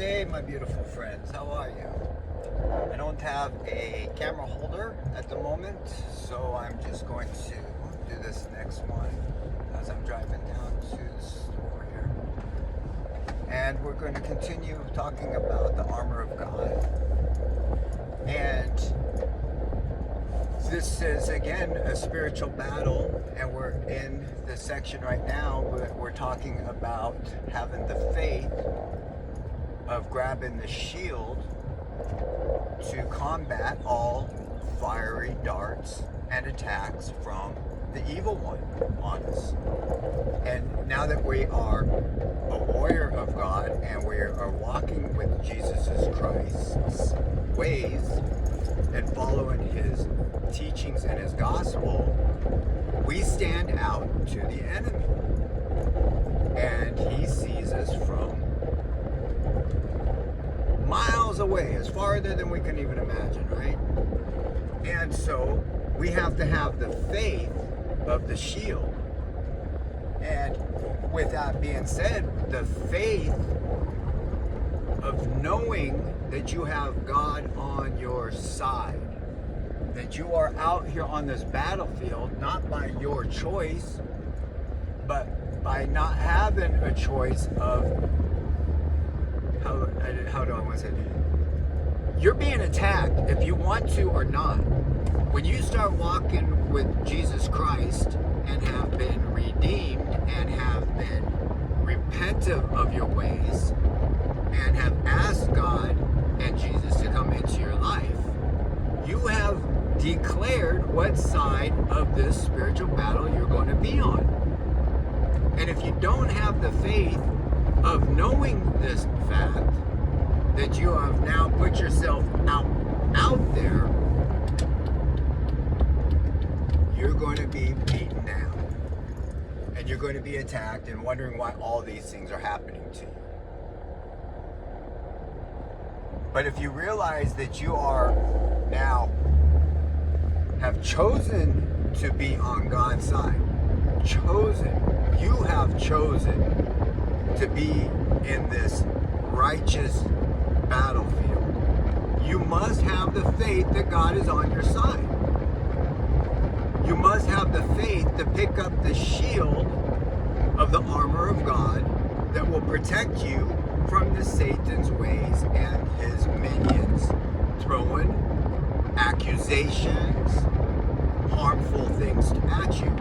day, my beautiful friends. How are you? I don't have a camera holder at the moment, so I'm just going to do this next one as I'm driving down to the store here. And we're going to continue talking about the armor of God. And this is, again, a spiritual battle, and we're in the section right now where we're talking about having the faith of grabbing the shield to combat all fiery darts and attacks from the evil one on us. And now that we are a warrior of God and we are walking with Jesus Christ's ways and following his teachings and his gospel, we stand out to the enemy. And he sees us from miles away, as farther than we can even imagine, right? And so we have to have the faith of the shield. And with that being said, the faith of knowing that you have God on your side, that you are out here on this battlefield not by your choice, but by not having a choice of how do I want to say it? You're being attacked if you want to or not. When you start walking with Jesus Christ and have been redeemed and have been repentant of your ways and have asked God and Jesus to come into your life, you have declared what side of this spiritual battle you're going to be on. And if you don't have the faith of knowing this fact, that you have now put yourself out there, you're going to be beaten down. And you're going to be attacked and wondering why all these things are happening to you. But if you realize that you are now have chosen to be on God's side, you have chosen to be in this righteous battlefield, you must have the faith that God is on your side. You must have the faith to pick up the shield of the armor of God that will protect you from the Satan's ways and his minions throwing accusations, harmful things at you.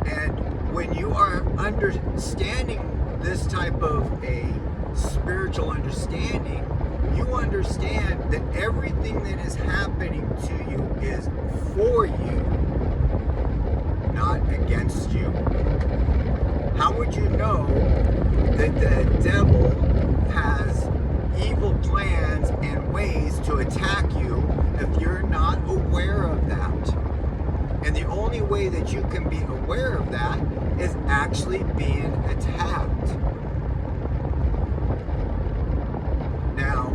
And when you are understanding this type of a spiritual understanding, you understand that everything that is happening to you is for you, not against you. How would you know that the devil has evil plans and ways to attack you if you're not aware of that? And the only way that you can be aware of that is actually being attacked. Now,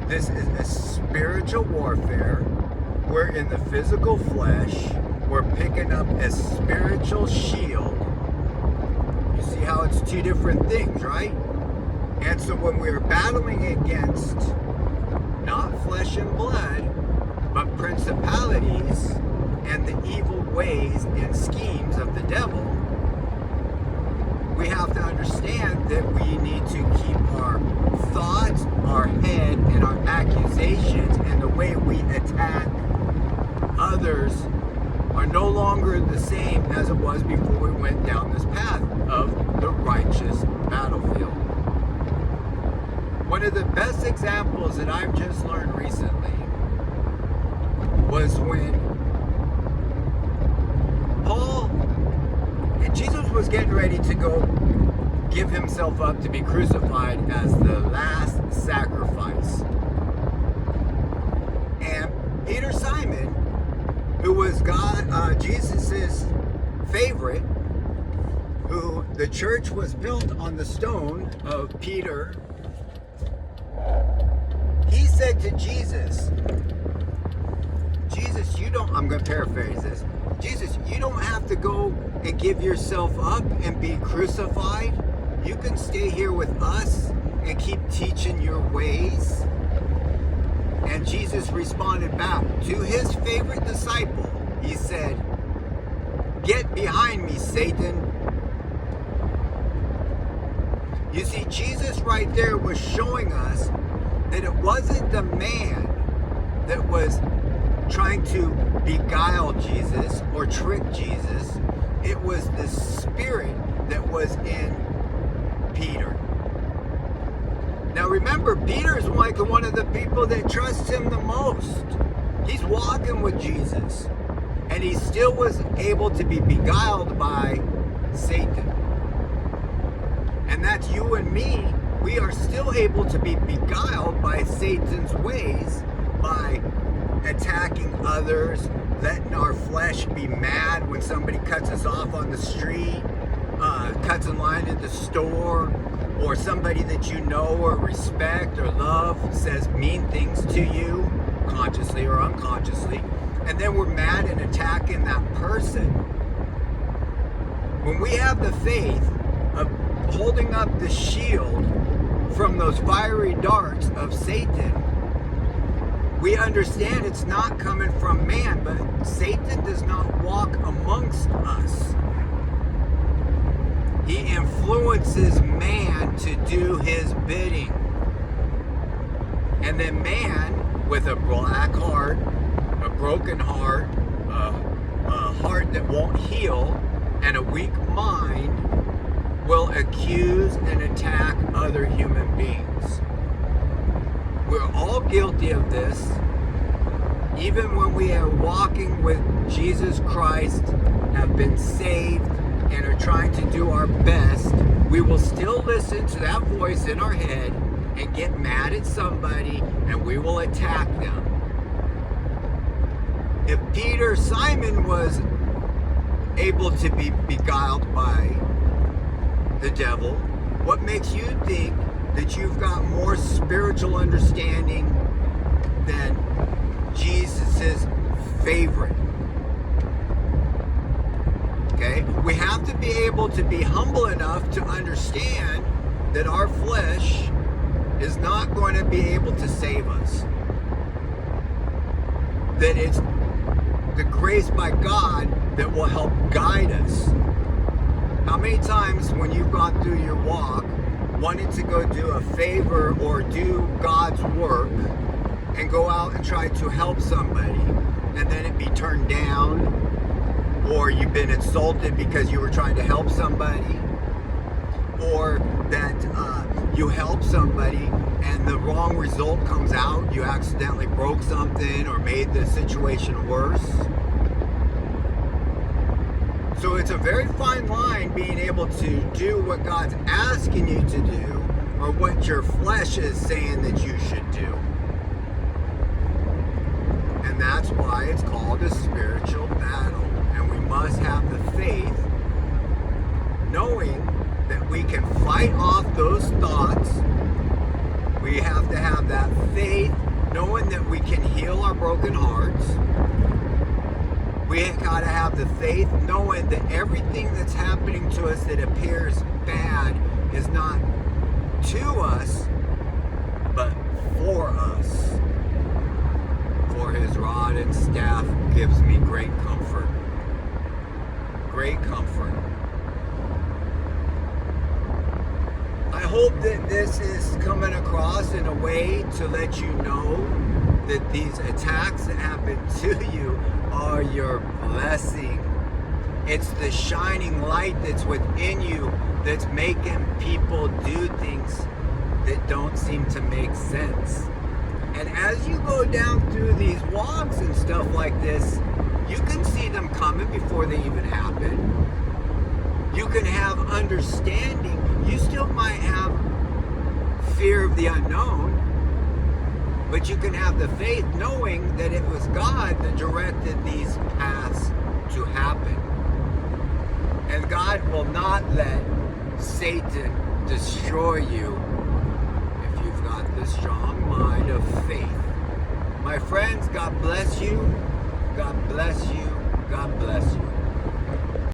this is a spiritual warfare. We're in the physical flesh. We're picking up a spiritual shield. You see how it's two different things, right? And so when we're battling against not flesh and blood, but principalities and the evil ways and schemes of the devil, we have to understand that we need to keep our thoughts, our head, and our accusations and the way we attack others are no longer the same as it was before we went down this path of the righteous battlefield. One of the best examples that I've just learned recently was when Jesus was getting ready to go give himself up to be crucified as the last sacrifice. And Peter Simon, who was Jesus's favorite, who the church was built on the stone of Peter, he said to Jesus, I'm going to paraphrase this, Jesus, you don't have to go and give yourself up and be crucified. you can stay here with us and keep teaching your ways. And Jesus responded back to his favorite disciple. He said, "Get behind me, Satan." You see, Jesus right there was showing us that it wasn't the man that was trying to beguile Jesus or trick Jesus. It was the spirit that was in Peter. Now remember, Peter's like one of the people that trust him the most. He's walking with Jesus, and he still was able to be beguiled by Satan. And that's you and me. We are still able to be beguiled by Satan's ways, by attacking others, letting our flesh be mad when somebody cuts us off on the street, cuts in line at the store, or somebody that you know or respect or love says mean things to you, consciously or unconsciously, and then we're mad and attacking that person. When we have the faith of holding up the shield from those fiery darts of Satan, we understand it's not coming from man, but Satan does not walk amongst us. He influences man to do his bidding. And then man, with a black heart, a broken heart, a heart that won't heal, and a weak mind, will accuse and attack other human beings. We're all guilty of this. Even when we are walking with Jesus Christ, have been saved, and are trying to do our best, we will still listen to that voice in our head and get mad at somebody, and we will attack them. If Simon was able to be beguiled by the devil, what makes you think that you've got more spiritual understanding than Jesus's favorite? Okay? We have to be able to be humble enough to understand that our flesh is not going to be able to save us. That it's the grace by God that will help guide us. How many times when you've gone through your walk, wanted to go do a favor or do God's work and go out and try to help somebody, and then it be turned down, or you've been insulted because you were trying to help somebody, or that you help somebody and the wrong result comes out, you accidentally broke something or made the situation worse. So it's a very fine line being able to do what God's asking you to do or what your flesh is saying that you should do. And that's why it's called a spiritual battle. And we must have the faith, knowing that we can fight off those thoughts. We have to have that faith, knowing that we can heal our broken hearts. We gotta have the faith, knowing that everything that's happening to us that appears bad is not to us, but for us. For his rod and staff gives me great comfort. Great comfort. I hope that this is coming across in a way to let you know that these attacks that happen to you are your blessing. It's the shining light that's within you that's making people do things that don't seem to make sense. And as you go down through these walks and stuff like this, you can see them coming before they even happen. You can have understanding. You still might have fear of the unknown, but you can have the faith knowing that it was God that directed these paths to happen. And God will not let Satan destroy you if you've got the strong mind of faith. My friends, God bless you. God bless you. God bless you.